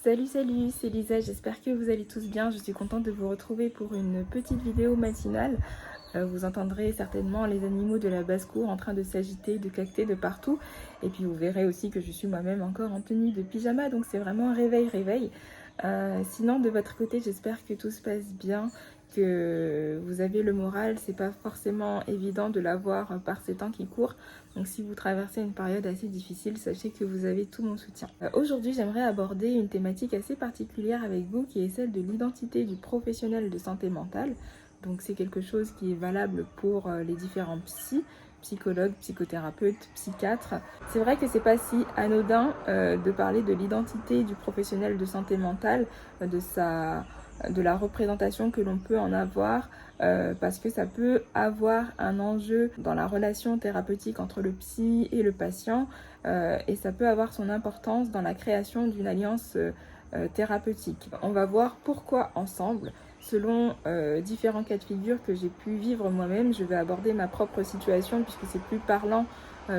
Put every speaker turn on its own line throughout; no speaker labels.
Salut, c'est Lisa, j'espère que vous allez tous bien. Je suis contente de vous retrouver pour une petite vidéo matinale. Vous entendrez certainement les animaux de la basse-cour en train de s'agiter, de caqueter de partout. Et puis vous verrez aussi que je suis moi-même encore en tenue de pyjama, donc c'est vraiment un réveil. Sinon de votre côté, j'espère que tout se passe bien, que vous avez le moral. C'est pas forcément évident de l'avoir par ces temps qui courent. Donc si vous traversez une période assez difficile, sachez que vous avez tout mon soutien. Aujourd'hui, j'aimerais aborder une thématique assez particulière avec vous qui est celle de l'identité du professionnel de santé mentale. Donc c'est quelque chose qui est valable pour les différents psychologues, psychothérapeutes, psychiatres. C'est vrai que c'est pas si anodin de parler de l'identité du professionnel de santé mentale, de la représentation que l'on peut en avoir, parce que ça peut avoir un enjeu dans la relation thérapeutique entre le psy et le patient, et ça peut avoir son importance dans la création d'une alliance thérapeutique. On va voir pourquoi ensemble. Selon différents cas de figure que j'ai pu vivre moi-même, je vais aborder ma propre situation puisque c'est plus parlant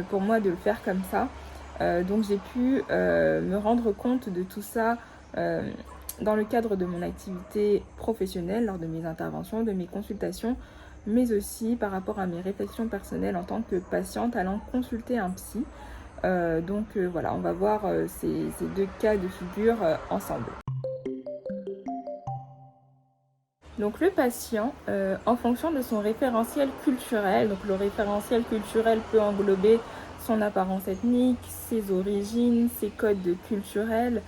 pour moi de le faire comme ça. Donc j'ai pu me rendre compte de tout ça dans le cadre de mon activité professionnelle, lors de mes interventions, de mes consultations, mais aussi par rapport à mes réflexions personnelles en tant que patiente allant consulter un psy. Voilà, on va voir ces deux cas de figure ensemble. Donc le patient, en fonction de son référentiel culturel, donc le référentiel culturel peut englober son apparence ethnique, ses origines, ses codes culturels,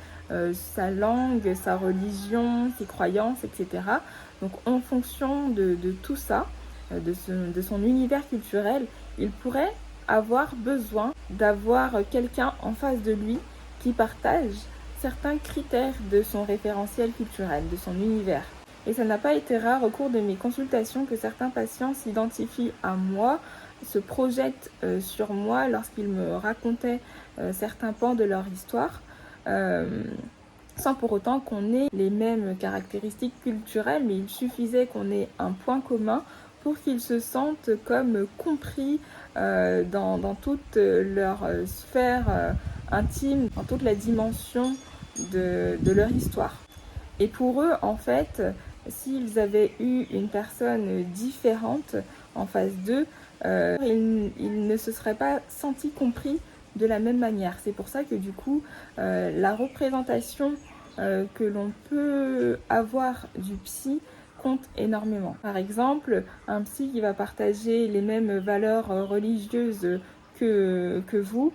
sa langue, sa religion, ses croyances, etc. Donc en fonction de tout ça, de son univers culturel, il pourrait avoir besoin d'avoir quelqu'un en face de lui qui partage certains critères de son référentiel culturel, de son univers. Et ça n'a pas été rare au cours de mes consultations que certains patients s'identifient à moi, se projettent sur moi lorsqu'ils me racontaient certains pans de leur histoire, sans pour autant qu'on ait les mêmes caractéristiques culturelles, mais il suffisait qu'on ait un point commun pour qu'ils se sentent comme compris dans toute leur sphère intime, dans toute la dimension de leur histoire. Et pour eux, en fait, s'ils avaient eu une personne différente en face d'eux, ils ne se seraient pas sentis compris de la même manière. C'est pour ça que du coup, la représentation que l'on peut avoir du psy compte énormément. Par exemple, un psy qui va partager les mêmes valeurs religieuses que vous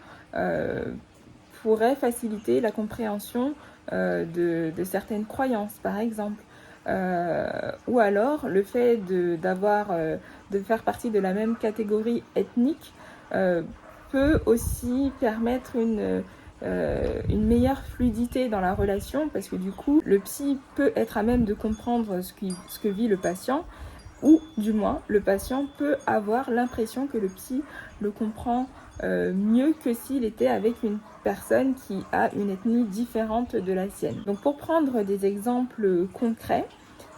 pourrait faciliter la compréhension de certaines croyances, par exemple. Ou alors le fait de faire partie de la même catégorie ethnique peut aussi permettre une meilleure fluidité dans la relation, parce que du coup le psy peut être à même de comprendre ce que vit le patient, ou du moins le patient peut avoir l'impression que le psy le comprend mieux que s'il était avec une personne qui a une ethnie différente de la sienne. Donc pour prendre des exemples concrets,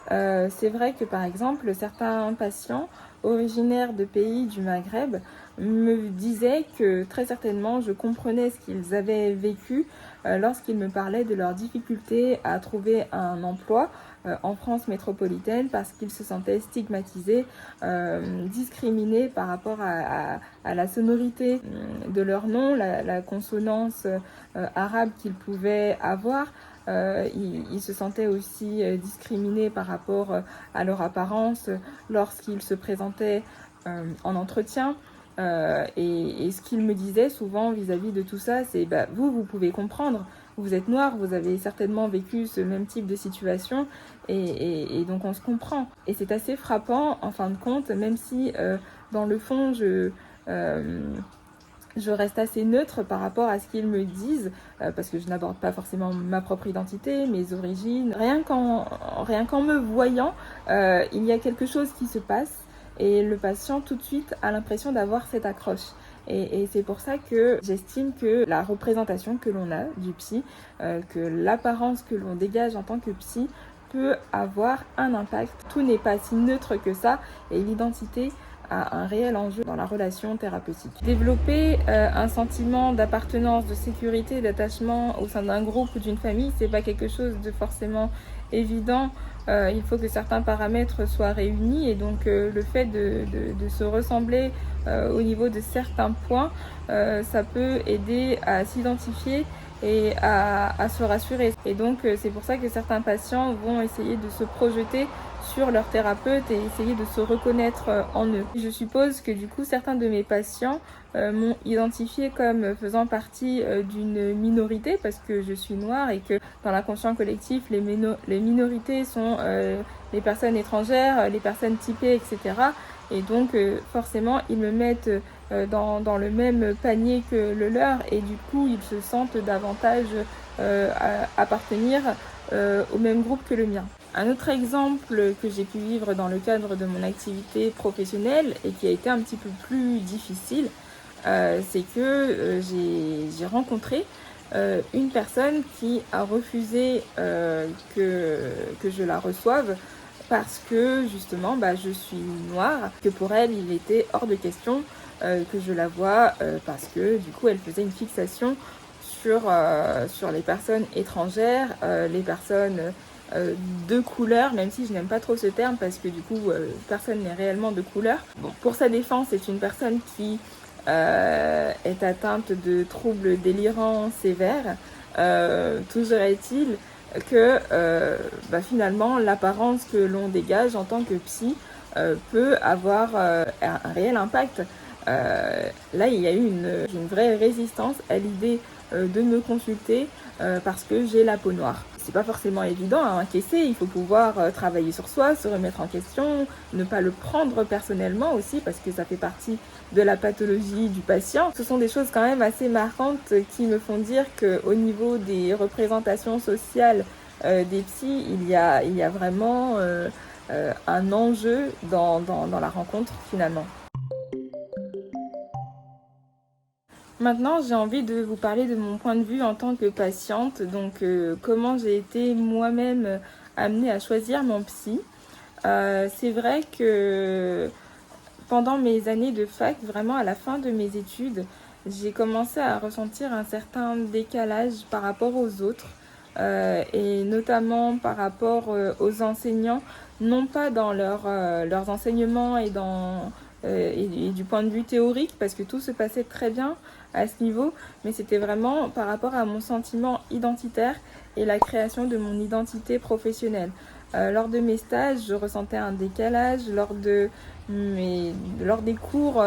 c'est vrai que par exemple certains patients originaires de pays du Maghreb me disaient que très certainement je comprenais ce qu'ils avaient vécu lorsqu'ils me parlaient de leurs difficultés à trouver un emploi en France métropolitaine, parce qu'ils se sentaient stigmatisés, discriminés par rapport à la sonorité de leur nom, la consonance arabe qu'ils pouvaient avoir. Ils se sentaient aussi discriminés par rapport à leur apparence lorsqu'ils se présentaient en entretien. Et ce qu'ils me disaient souvent vis-à-vis de tout ça, c'est vous pouvez comprendre, vous êtes noir, vous avez certainement vécu ce même type de situation, et donc on se comprend. Et c'est assez frappant en fin de compte, même si dans le fond je reste assez neutre par rapport à ce qu'ils me disent, parce que je n'aborde pas forcément ma propre identité, mes origines. Rien qu'en me voyant, il y a quelque chose qui se passe, et le patient tout de suite a l'impression d'avoir cette accroche. Et c'est pour ça que j'estime que la représentation que l'on a du psy, que l'apparence que l'on dégage en tant que psy, peut avoir un impact. Tout n'est pas si neutre que ça, et l'identité a un réel enjeu dans la relation thérapeutique. Développer un sentiment d'appartenance, de sécurité, d'attachement au sein d'un groupe ou d'une famille, c'est pas quelque chose de forcément évident. Il faut que certains paramètres soient réunis et donc le fait de se ressembler au niveau de certains points, ça peut aider à s'identifier et à se rassurer. Et donc c'est pour ça que certains patients vont essayer de se projeter sur leur thérapeute et essayer de se reconnaître en eux. Je suppose que du coup certains de mes patients m'ont identifié comme faisant partie d'une minorité parce que je suis noire et que dans l'inconscient collectif les minorités sont les personnes étrangères, les personnes typées, etc. Et donc forcément ils me mettent dans le même panier que le leur et du coup ils se sentent davantage appartenir au même groupe que le mien. Un autre exemple que j'ai pu vivre dans le cadre de mon activité professionnelle et qui a été un petit peu plus difficile, c'est que j'ai rencontré une personne qui a refusé que je la reçoive parce que justement je suis noire, que pour elle il était hors de question que je la voie parce que du coup elle faisait une fixation sur les personnes étrangères, les personnes de couleur, même si je n'aime pas trop ce terme parce que du coup personne n'est réellement de couleur. Bon, pour sa défense, c'est une personne qui est atteinte de troubles délirants sévères. Toujours est-il que finalement l'apparence que l'on dégage en tant que psy peut avoir un réel impact. Là il y a eu une vraie résistance à l'idée de me consulter parce que j'ai la peau noire. C'est pas forcément évident à encaisser, il faut pouvoir travailler sur soi, se remettre en question, ne pas le prendre personnellement aussi parce que ça fait partie de la pathologie du patient. Ce sont des choses quand même assez marquantes qui me font dire qu'au niveau des représentations sociales des psys, il y a vraiment un enjeu dans la rencontre finalement. Maintenant, j'ai envie de vous parler de mon point de vue en tant que patiente, donc comment j'ai été moi-même amenée à choisir mon psy. C'est vrai que pendant mes années de fac, vraiment à la fin de mes études, j'ai commencé à ressentir un certain décalage par rapport aux autres et notamment par rapport aux enseignants, non pas dans leurs enseignements et du point de vue théorique, parce que tout se passait très bien à ce niveau, mais c'était vraiment par rapport à mon sentiment identitaire et la création de mon identité professionnelle. Lors de mes stages, je ressentais un décalage, lors des cours,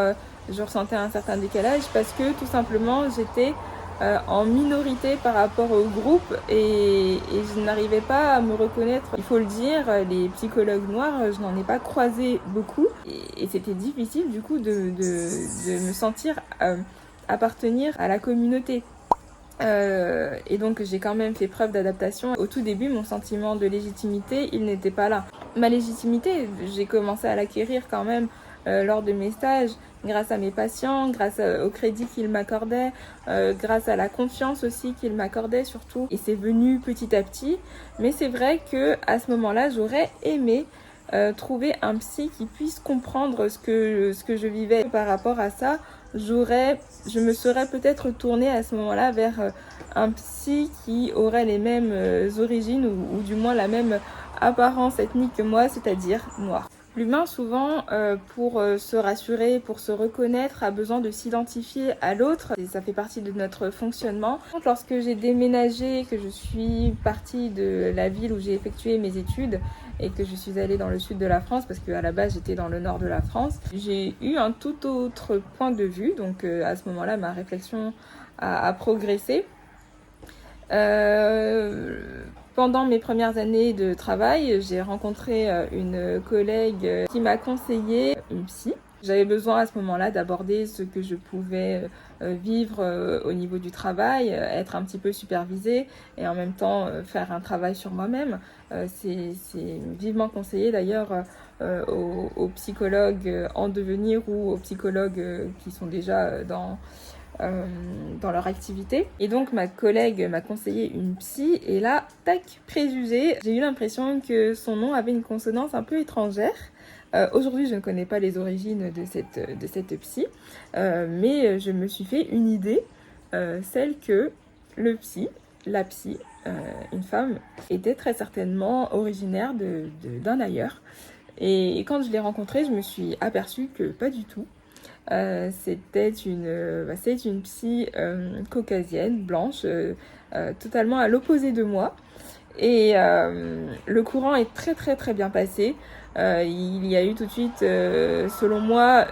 je ressentais un certain décalage parce que tout simplement j'étais en minorité par rapport au groupe et je n'arrivais pas à me reconnaître. Il faut le dire, les psychologues noirs, je n'en ai pas croisé beaucoup et c'était difficile du coup de me sentir appartenir à la communauté. Et donc j'ai quand même fait preuve d'adaptation. Au tout début, mon sentiment de légitimité, il n'était pas là. Ma légitimité, j'ai commencé à l'acquérir quand même lors de mes stages, grâce à mes patients, grâce au crédit qu'ils m'accordaient, grâce à la confiance aussi qu'ils m'accordaient surtout. Et c'est venu petit à petit. Mais c'est vrai que à ce moment-là, j'aurais aimé trouver un psy qui puisse comprendre ce que je vivais. Par rapport à ça, je me serais peut-être tournée à ce moment-là vers un psy qui aurait les mêmes origines ou du moins la même apparence ethnique que moi, c'est-à-dire noire. L'humain, souvent, pour se rassurer, pour se reconnaître, a besoin de s'identifier à l'autre. Et ça fait partie de notre fonctionnement. Lorsque j'ai déménagé, que je suis partie de la ville où j'ai effectué mes études et que je suis allée dans le sud de la France, parce qu'à la base, j'étais dans le nord de la France, j'ai eu un tout autre point de vue. Donc, à ce moment-là, ma réflexion a progressé. Pendant mes premières années de travail, j'ai rencontré une collègue qui m'a conseillé une psy. J'avais besoin à ce moment-là d'aborder ce que je pouvais vivre au niveau du travail, être un petit peu supervisée et en même temps faire un travail sur moi-même. C'est vivement conseillé d'ailleurs aux psychologues en devenir ou aux psychologues qui sont déjà dans leur activité. Et donc ma collègue m'a conseillé une psy et là, tac, préjugé, j'ai eu l'impression que son nom avait une consonance un peu étrangère Aujourd'hui, je ne connais pas les origines de cette psy, mais je me suis fait une idée, celle que la psy, une femme, était très certainement originaire d'un ailleurs. Et quand je l'ai rencontrée, je me suis aperçue que pas du tout. C'est une psy caucasienne, blanche, totalement à l'opposé de moi. Et le courant est très très très bien passé. Il y a eu tout de suite, selon moi,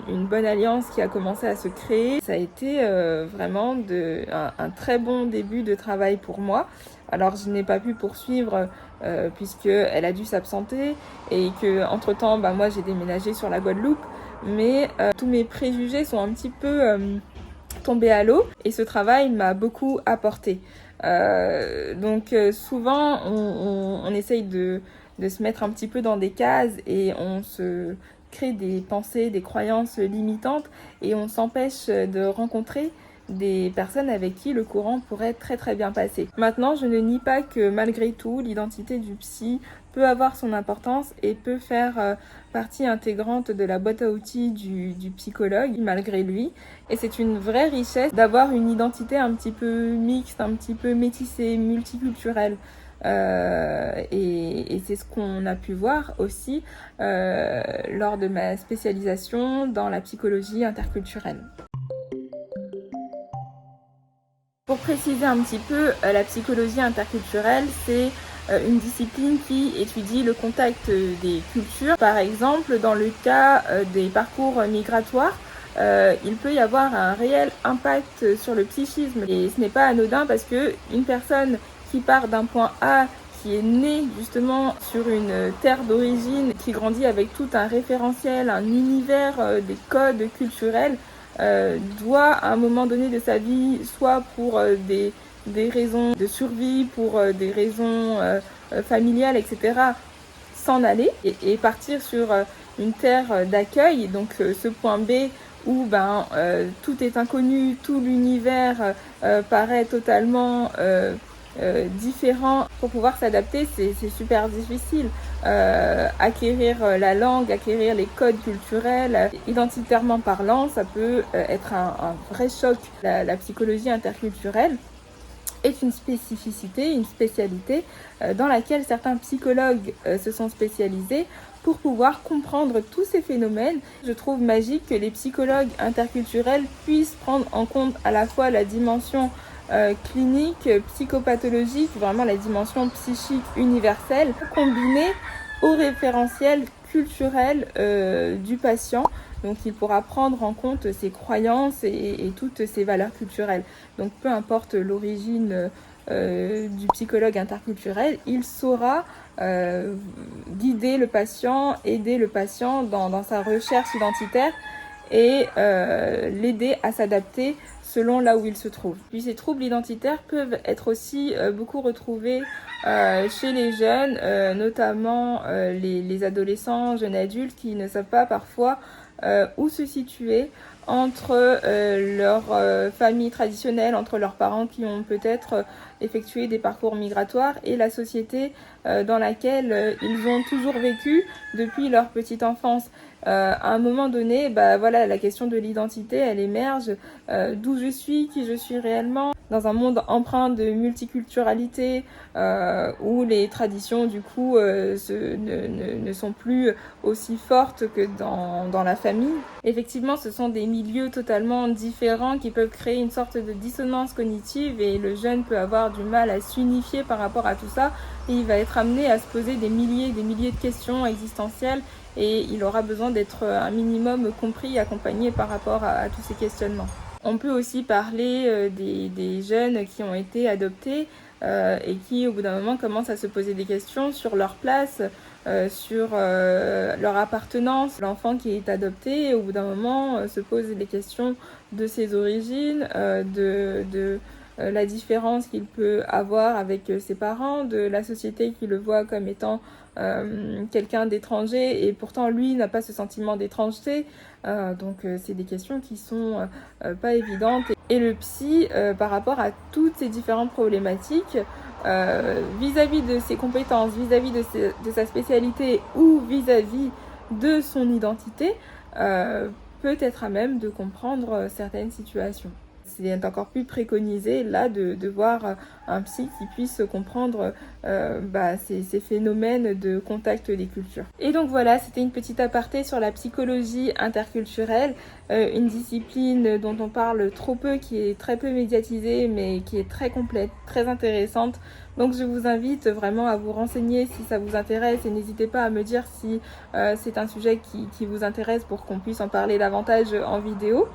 une bonne alliance qui a commencé à se créer. Ça a été vraiment un très bon début de travail pour moi. Alors je n'ai pas pu poursuivre puisqu'elle a dû s'absenter et que entre-temps, moi j'ai déménagé sur la Guadeloupe. Mais tous mes préjugés sont un petit peu tombés à l'eau et ce travail m'a beaucoup apporté. Donc souvent on essaye de se mettre un petit peu dans des cases et on se crée des pensées, des croyances limitantes et on s'empêche de rencontrer des personnes avec qui le courant pourrait très très bien passer. Maintenant, je ne nie pas que malgré tout, l'identité du psy peut avoir son importance et peut faire partie intégrante de la boîte à outils du psychologue, malgré lui. Et c'est une vraie richesse d'avoir une identité un petit peu mixte, un petit peu métissée, multiculturelle. Et c'est ce qu'on a pu voir aussi lors de ma spécialisation dans la psychologie interculturelle. Pour préciser un petit peu, la psychologie interculturelle, c'est une discipline qui étudie le contact des cultures. Par exemple, dans le cas des parcours migratoires, il peut y avoir un réel impact sur le psychisme. Et ce n'est pas anodin parce qu'une personne qui part d'un point A, qui est née justement sur une terre d'origine, qui grandit avec tout un référentiel, un univers, des codes culturels, doit à un moment donné de sa vie, soit pour des raisons de survie, pour des raisons familiales, etc., s'en aller et partir sur une terre d'accueil, donc ce point B où tout est inconnu, tout l'univers paraît totalement différent. Pour pouvoir s'adapter, c'est super difficile. Acquérir la langue, acquérir les codes culturels, identitairement parlant, ça peut être un vrai choc. La psychologie interculturelle est une spécificité, une spécialité dans laquelle certains psychologues se sont spécialisés pour pouvoir comprendre tous ces phénomènes. Je trouve magique que les psychologues interculturels puissent prendre en compte à la fois la dimension clinique, psychopathologique, vraiment la dimension psychique universelle, combinée au référentiel culturel du patient. Donc il pourra prendre en compte ses croyances et toutes ses valeurs culturelles. Donc peu importe l'origine du psychologue interculturel, il saura guider le patient, aider le patient dans sa recherche identitaire et l'aider à s'adapter selon là où il se trouve. Puis ces troubles identitaires peuvent être aussi beaucoup retrouvés chez les jeunes, notamment les adolescents, jeunes adultes qui ne savent pas parfois où se situer entre leur famille traditionnelle, entre leurs parents qui ont peut-être effectué des parcours migratoires et la société dans laquelle ils ont toujours vécu depuis leur petite enfance. À un moment donné, la question de l'identité, elle émerge. D'où je suis, qui je suis réellement, dans un monde empreint de multiculturalité, où les traditions du coup ne sont plus aussi fortes que dans la famille. Effectivement, ce sont des milieux totalement différents qui peuvent créer une sorte de dissonance cognitive et le jeune peut avoir du mal à s'unifier par rapport à tout ça et il va être amené à se poser des milliers de questions existentielles et il aura besoin d'être un minimum compris et accompagné par rapport à tous ces questionnements. On peut aussi parler des jeunes qui ont été adoptés et qui au bout d'un moment commencent à se poser des questions sur leur place, sur leur appartenance. L'enfant qui est adopté au bout d'un moment se pose les questions de ses origines, de la différence qu'il peut avoir avec ses parents, de la société qui le voit comme étant quelqu'un d'étranger et pourtant lui n'a pas ce sentiment d'étrangeté. Donc c'est des questions qui sont pas évidentes. Et le psy, par rapport à toutes ces différentes problématiques, vis-à-vis de ses compétences, vis-à-vis de sa spécialité ou vis-à-vis de son identité, peut être à même de comprendre certaines situations. C'est encore plus préconisé là de voir un psy qui puisse comprendre ces phénomènes de contact des cultures. Et donc voilà, c'était une petite aparté sur la psychologie interculturelle, une discipline dont on parle trop peu, qui est très peu médiatisée mais qui est très complète, très intéressante. Donc je vous invite vraiment à vous renseigner si ça vous intéresse et n'hésitez pas à me dire si c'est un sujet qui vous intéresse pour qu'on puisse en parler davantage en vidéo.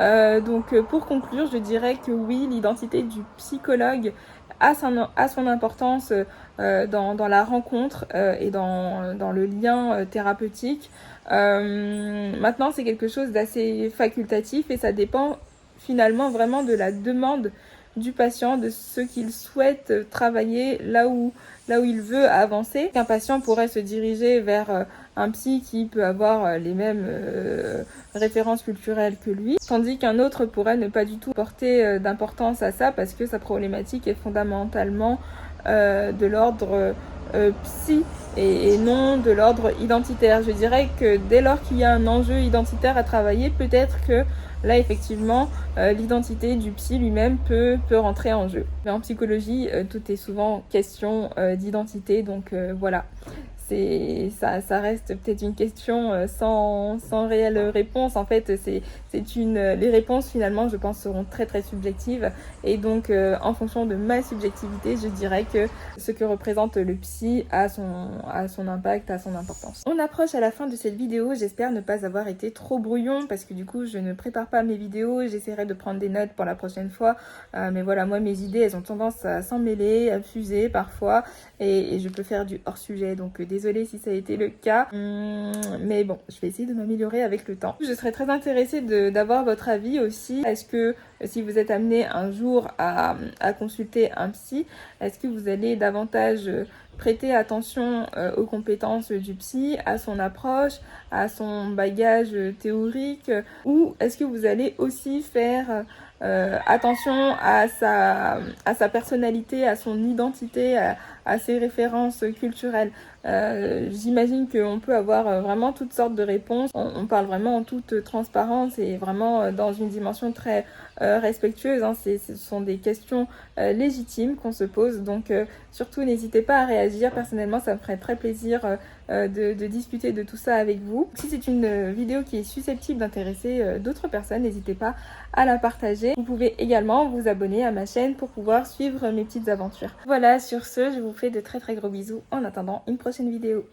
Donc pour conclure, je dirais que oui, l'identité du psychologue a son importance dans la rencontre et dans le lien thérapeutique. Maintenant, c'est quelque chose d'assez facultatif et ça dépend finalement vraiment de la demande du patient, de ce qu'il souhaite travailler là où il veut avancer. Un patient pourrait se diriger vers un psy qui peut avoir les mêmes références culturelles que lui, tandis qu'un autre pourrait ne pas du tout porter d'importance à ça parce que sa problématique est fondamentalement de l'ordre psy et non de l'ordre identitaire. Je dirais que dès lors qu'il y a un enjeu identitaire à travailler, peut-être que là effectivement l'identité du psy lui-même peut rentrer en jeu. Mais en psychologie, tout est souvent question d'identité, donc voilà. Ça reste peut-être une question sans réelle réponse. En fait, les réponses finalement, je pense, seront très très subjectives. Et donc, en fonction de ma subjectivité, je dirais que ce que représente le psy a son impact, a son importance. On approche à la fin de cette vidéo. J'espère ne pas avoir été trop brouillon parce que du coup, je ne prépare pas mes vidéos. J'essaierai de prendre des notes pour la prochaine fois. Mais voilà, moi, mes idées, elles ont tendance à s'emmêler, à fuser parfois. Et je peux faire du hors-sujet. Donc, désolée si ça a été le cas, mais bon, je vais essayer de m'améliorer avec le temps. Je serais très intéressée d'avoir votre avis aussi. Est-ce que si vous êtes amené un jour à consulter un psy, est-ce que vous allez davantage prêter attention aux compétences du psy, à son approche, à son bagage théorique, ou est-ce que vous allez aussi faire attention à sa personnalité, à son identité, à ses références culturelles. J'imagine qu'on peut avoir vraiment toutes sortes de réponses. On parle vraiment en toute transparence et vraiment dans une dimension très respectueuse. Hein. Ce sont des questions légitimes qu'on se pose. Donc surtout n'hésitez pas à réagir. Personnellement, ça me ferait très plaisir de discuter de tout ça avec vous. Si c'est une vidéo qui est susceptible d'intéresser d'autres personnes, n'hésitez pas à la partager. Vous pouvez également vous abonner à ma chaîne pour pouvoir suivre mes petites aventures. Voilà, sur ce, je vous fais de très très gros bisous en attendant une prochaine vidéo.